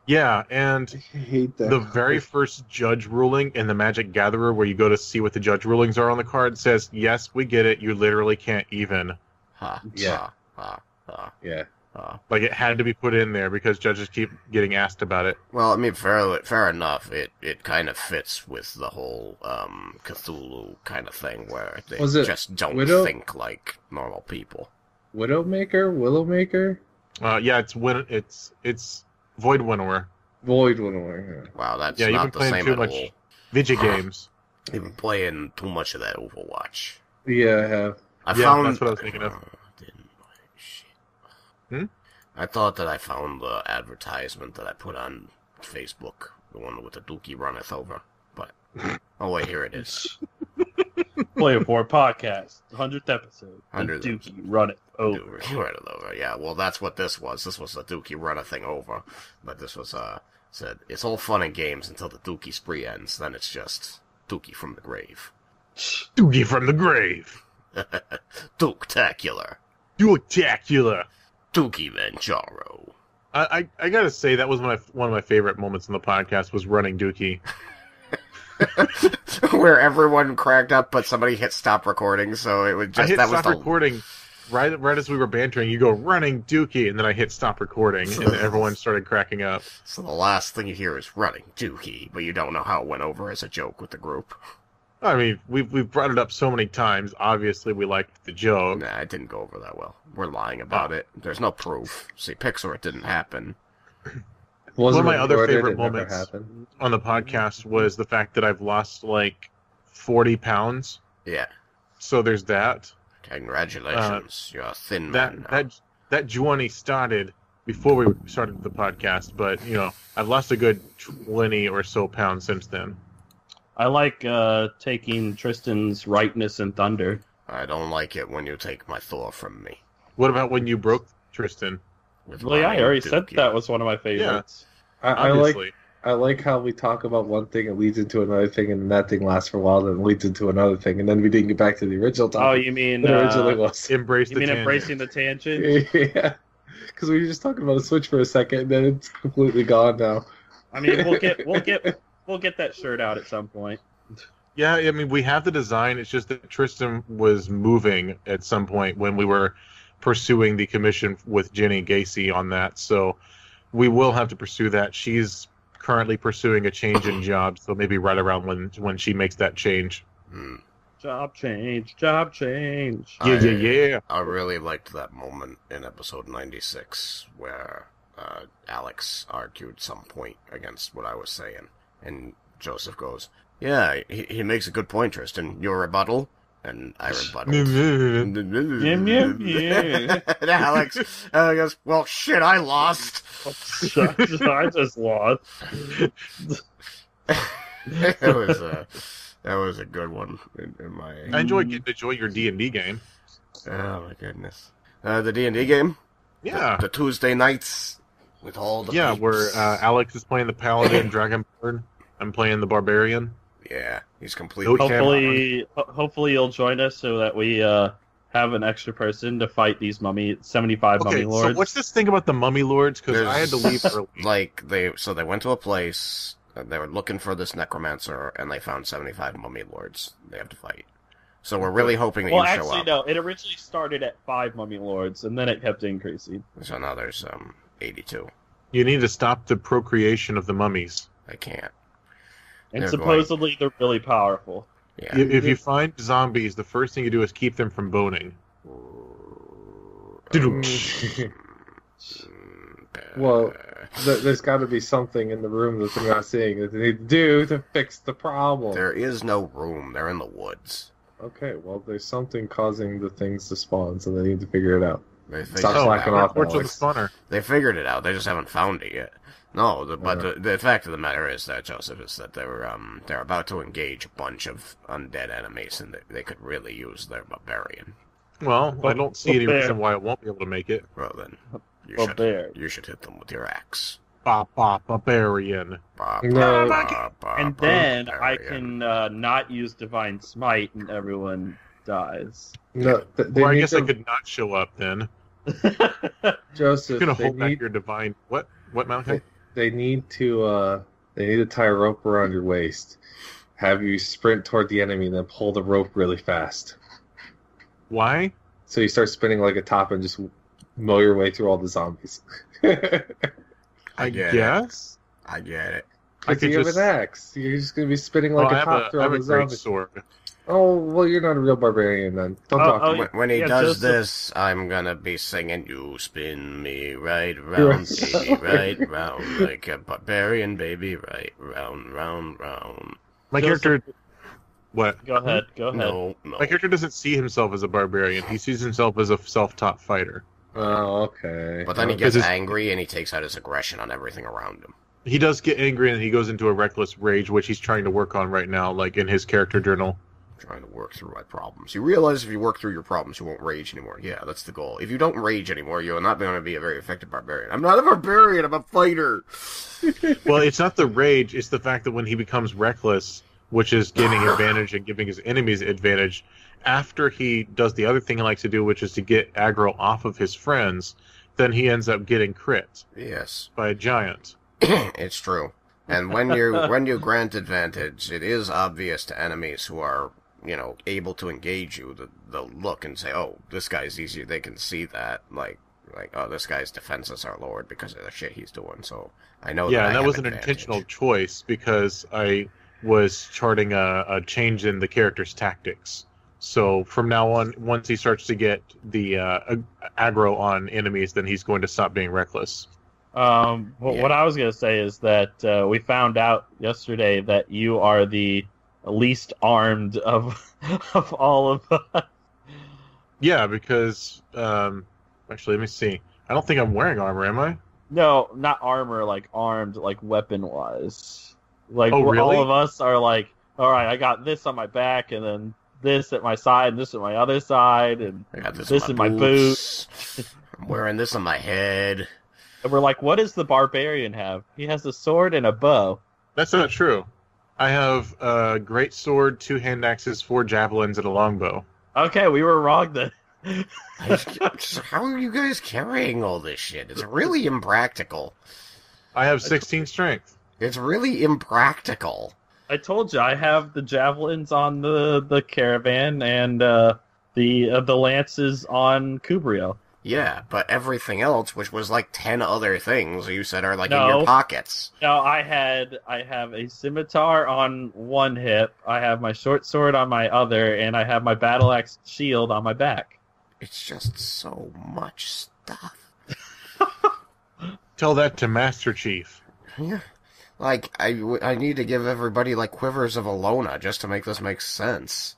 Yeah, and I hate that. the very first judge ruling in the Magic Gatherer, where you go to see what the judge rulings are on the card, says, yes, we get it, you literally can't even. Ha, Yeah. ha, ha, ha, Yeah. ha. Like, it had to be put in there because judges keep getting asked about it. Well, I mean, fair enough. It kind of fits with the whole Cthulhu kind of thing, where they Was it just don't Widow? think like normal people. Willowmaker? Yeah, it's Void Winnower. Void Winnower. Wow, that's Yeah, you've not been the playing same too at much all. Video games. You've been playing too much of that Overwatch. Yeah, I have. I Yeah, found that's what I was thinking of. Didn't shit. Hmm? I thought that I found the advertisement that I put on Facebook, the one with the Dookie runneth over, but oh wait, here it is. Player 4 podcast, 100th episode. And 100th Dookie, run it over. Dookie runneth over. Yeah, well, that's what this was. This was the Dookie runneth thing over, but this was said it's all fun and games until the Dookie spree ends. Then it's just Dookie from the grave. Doogie from the grave. Dooktacular. Dooktacular. Dookie Manjaro. I gotta say that was one of my favorite moments in the podcast was running Dookie. Where everyone cracked up, but somebody hit stop recording, so it was I just hit that was stop the recording right as we were bantering. You go running Dookie, and then I hit stop recording, and everyone started cracking up. So the last thing you hear is running Dookie, but you don't know how it went over as a joke with the group. I mean, we've brought it up so many times. Obviously, we liked the joke. Nah, it didn't go over that well. We're lying about it. There's no proof. See, Pixar, it didn't happen. One of my other recorded, favorite it never moments happened. on the podcast was the fact that I've lost like 40 pounds. Yeah. So there's that. Congratulations, you're a thin man now. That journey started before we started the podcast, but I've lost a good 20 or so pounds since then. I like taking Tristan's rightness and thunder. I don't like it when you take my Thor from me. What about when you broke Tristan? Well, yeah, I already said that was one of my favorites. Yeah, I like how we talk about one thing, it leads into another thing, and then that thing lasts for a while, then it leads into another thing, and then we didn't get back to the original topic. Oh, you mean originally was. Embracing the tangent? Yeah, because we were just talking about a Switch for a second, and then it's completely gone now. I mean, we'll get that shirt out at some point. Yeah, I mean, we have the design. It's just that Tristan was moving at some point when we were pursuing the commission with Jenny Gacy on that. So we will have to pursue that. She's currently pursuing a change in job, so maybe right around when she makes that change. Job change. Yeah. I really liked that moment in episode 96 where Alex argued some point against what I was saying, and Joseph goes, "Yeah, he makes a good point, Tristan. Your rebuttal?" And I rebutted. And Alex goes, "Well, shit, I lost." I just lost. That was a good one in my... I enjoy getting to enjoy your D&D game. Oh, my goodness. The D&D game? Yeah. The Tuesday nights with all the peeps. Where Alex is playing the Paladin, Dragonborn. I'm playing the Barbarian. Yeah, he's completely... Hopefully you'll join us so that we have an extra person to fight these 75 mummy lords. So what's this thing about the mummy lords? Because I had to leave early. They went to a place, they were looking for this necromancer, and they found 75 mummy lords they have to fight. So we're really hoping that you show up. Well, actually, no. It originally started at 5 mummy lords, and then it kept increasing. So now there's 82. You need to stop the procreation of the mummies. I can't. And supposedly they're really powerful. Yeah. If you find zombies, the first thing you do is keep them from boning. Well, there's got to be something in the room that they're not seeing that they need to do to fix the problem. There is no room. They're in the woods. Okay, well, there's something causing the things to spawn, so they need to figure it out. Stop slacking off, Alex. They figured it out. They just haven't found it yet. No, but the fact of the matter is that, Joseph, is that they're about to engage a bunch of undead enemies, and they could really use their barbarian. Well, I don't see any reason why it won't be able to make it. Well, then, you should hit them with your axe. Barbarian. And then I can not use Divine Smite, and everyone dies. No, I guess I could not show up then. Joseph, I'm gonna hold back your divine. What, Malachi? They need to tie a rope around your waist, have you sprint toward the enemy, and then pull the rope really fast. Why? So you start spinning like a top and just mow your way through all the zombies. I guess. I get it. Because you have an axe. You're just going to be spinning like a top through all the zombies. I have a great sword. Oh, well, you're not a real barbarian then. Don't talk to me. When he does this, I'm gonna be singing, "You spin me right round, baby, right round, like a barbarian, baby, right round, round, round." My character... What? Go ahead. No. My character doesn't see himself as a barbarian. He sees himself as a self-taught fighter. Oh, okay. But then he gets angry and he takes out his aggression on everything around him. He does get angry and he goes into a reckless rage, which he's trying to work on right now, like in his character journal. Trying to work through my problems. You realize if you work through your problems, you won't rage anymore. Yeah, that's the goal. If you don't rage anymore, you're not going to be a very effective barbarian. I'm not a barbarian, I'm a fighter. Well, it's not the rage, it's the fact that when he becomes reckless, which is gaining advantage and giving his enemies advantage, after he does the other thing he likes to do, which is to get aggro off of his friends, then he ends up getting crit. Yes. By a giant. It's true. And when you grant advantage, it is obvious to enemies who are, able to engage you. They'll look and say, "Oh, this guy's easier." They can see that, like, "Oh, this guy's defenses are lowered because of the shit he's doing." So I know. Yeah, and that was an intentional choice because I was charting a change in the character's tactics. So from now on, once he starts to get the aggro on enemies, then he's going to stop being reckless. What I was going to say is that we found out yesterday that you are the least armed of all of us. Yeah, because actually, let me see. I don't think I'm wearing armor, am I? No, not armor, like armed, like weapon-wise. Like, Oh, really? all of us are like, all right, I got this on my back, and then this at my side, and this at my other side, and I got this this in my boot. boots. I'm wearing this on my head. And we're like, what does the barbarian have? He has a sword and a bow. That's not true. I have a great sword, 2 hand axes, 4 javelins, and a longbow. Okay, we were wrong then. How are you guys carrying all this shit? It's really impractical. I have 16 strength. It's really impractical. I told you, I have the javelins on the caravan and the lances on Kubrio. Yeah, but everything else, which was like 10 other things, you said are like in No. your pockets. No, I have a scimitar on one hip, I have my short sword on my other, and I have my battle axe shield on my back. It's just so much stuff. Tell that to Master Chief. Yeah. Like, I need to give everybody, like, quivers of Alona just to make this make sense.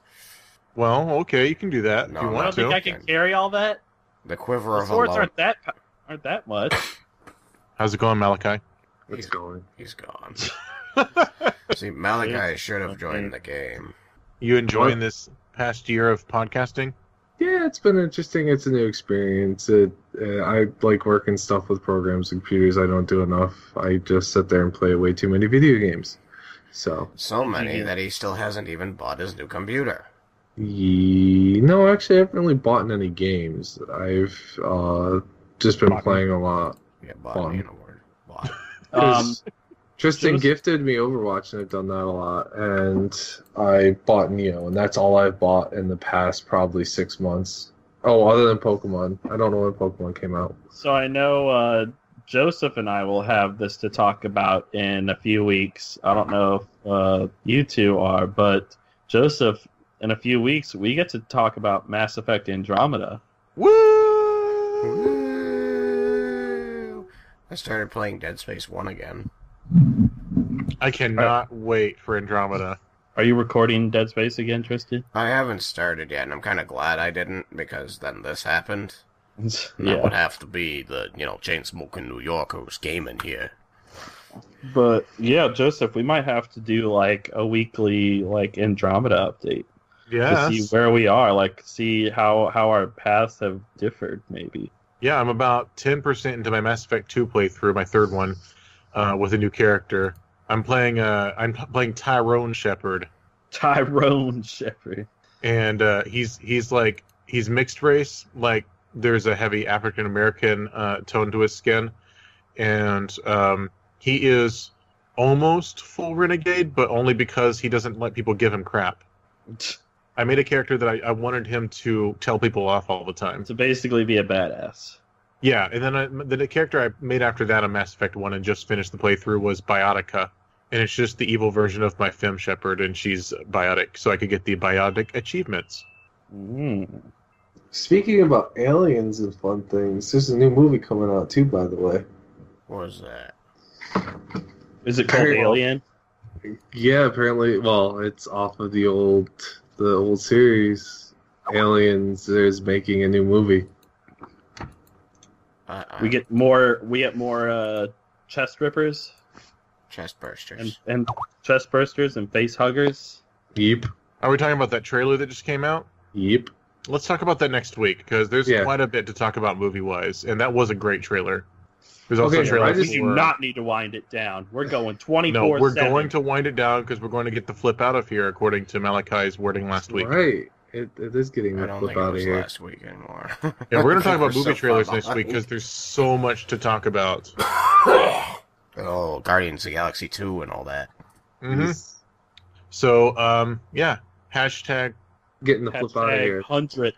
Well, okay, you can do that No, if you I I want don't to. think I can carry all that. The quiver The of swords Alona. aren't that much. How's it going, Malachi? It's going. He's gone. See, Malachi should have joined the game. You enjoying this past year of podcasting? Yeah, it's been interesting. It's a new experience. I like working stuff with programs and computers. I don't do enough. I just sit there and play way too many video games. So many that he still hasn't even bought his new computer. no, actually, I haven't really bought any games. I've just been playing a lot. Yeah, bought me in a word. Bought. 'Cause Tristan Just- gifted me Overwatch, and I've done that a lot. And I bought Neo, and that's all I've bought in the past probably 6 months. Oh, other than Pokemon. I don't know when Pokemon came out. So I know Joseph and I will have this to talk about in a few weeks. I don't know if you two are, but Joseph, in a few weeks, we get to talk about Mass Effect Andromeda. Woo! Woo! I started playing Dead Space 1 again. I cannot wait for Andromeda. Are you recording Dead Space again, Tristan? I haven't started yet, and I'm kind of glad I didn't, because then this happened. That would Yeah, have to be the, chain-smoking New Yorkers gaming here. but yeah, Joseph, we might have to do like a weekly like Andromeda update to Yes. see where we are, like see how our paths have differed, maybe. Yeah, I'm about 10% into my Mass Effect 2 playthrough, my third one, with a new character. I'm playing Tyrone Shepard, Tyrone Shepard. and he's mixed race. Like there's a heavy African American tone to his skin, and he is almost full renegade, but only because he doesn't let people give him crap. I made a character that I wanted him to tell people off all the time. To basically be a badass. Yeah, and then the character I made after that on Mass Effect 1 and just finished the playthrough was Biotica. And it's just the evil version of my Femme Shepherd, and she's biotic, so I could get the biotic achievements. Mm. Speaking about aliens and fun things, there's a new movie coming out too, by the way. What was that? Is it called Very well. Alien? Yeah, apparently. Well, it's off of the old series. Aliens is making a new movie. We get more chest rippers Chest bursters. and chest bursters and face huggers. Yep. Are we talking about that trailer that just came out? Yep. Let's talk about that next week, because there's Yeah. quite a bit to talk about movie-wise, and that was a great trailer. There's also Okay, a trailer I We just- do not need to wind it down. We're going 24/7. No, we're going to wind it down because we're going to get the flip out of here, according to Malachi's wording last week. Right. It is getting I the don't flip think it out of was here. last week anymore. Yeah, we're going to talk about We're movie so trailers far next week behind. because there's so much to talk about. Oh, Guardians of the Galaxy 2 and all that. hmm So, yeah, hashtag. Getting the flip out of here. 100.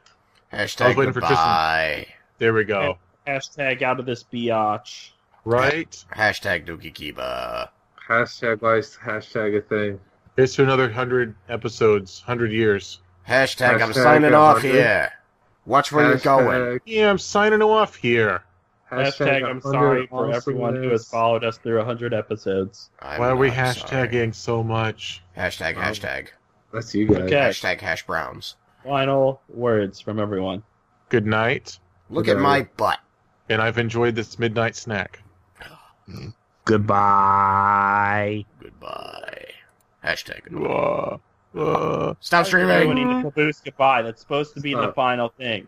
Hashtag waiting for goodbye. There we go. Hashtag out of this biatch. Right? Hashtag Dookie Kiba. Hashtag vice. Hashtag a thing. Here's to another 100 episodes, 100 years. Hashtag I'm Hashtag signing off 100. here. Watch where you're going. Yeah, I'm signing off here. Hashtag I'm 100 sorry for everyone who has awesomeness. followed us through 100 episodes. I'm Why are we not hashtagging so much? sorry. Hashtag. That's you guys. Okay. Hashtag hash browns. Final words from everyone. Good night. Look at my butt. And I've enjoyed this midnight snack. Goodbye. Goodbye. Hashtag goodbye. Stop streaming. Everybody need to caboose goodbye. That's supposed to be the final thing.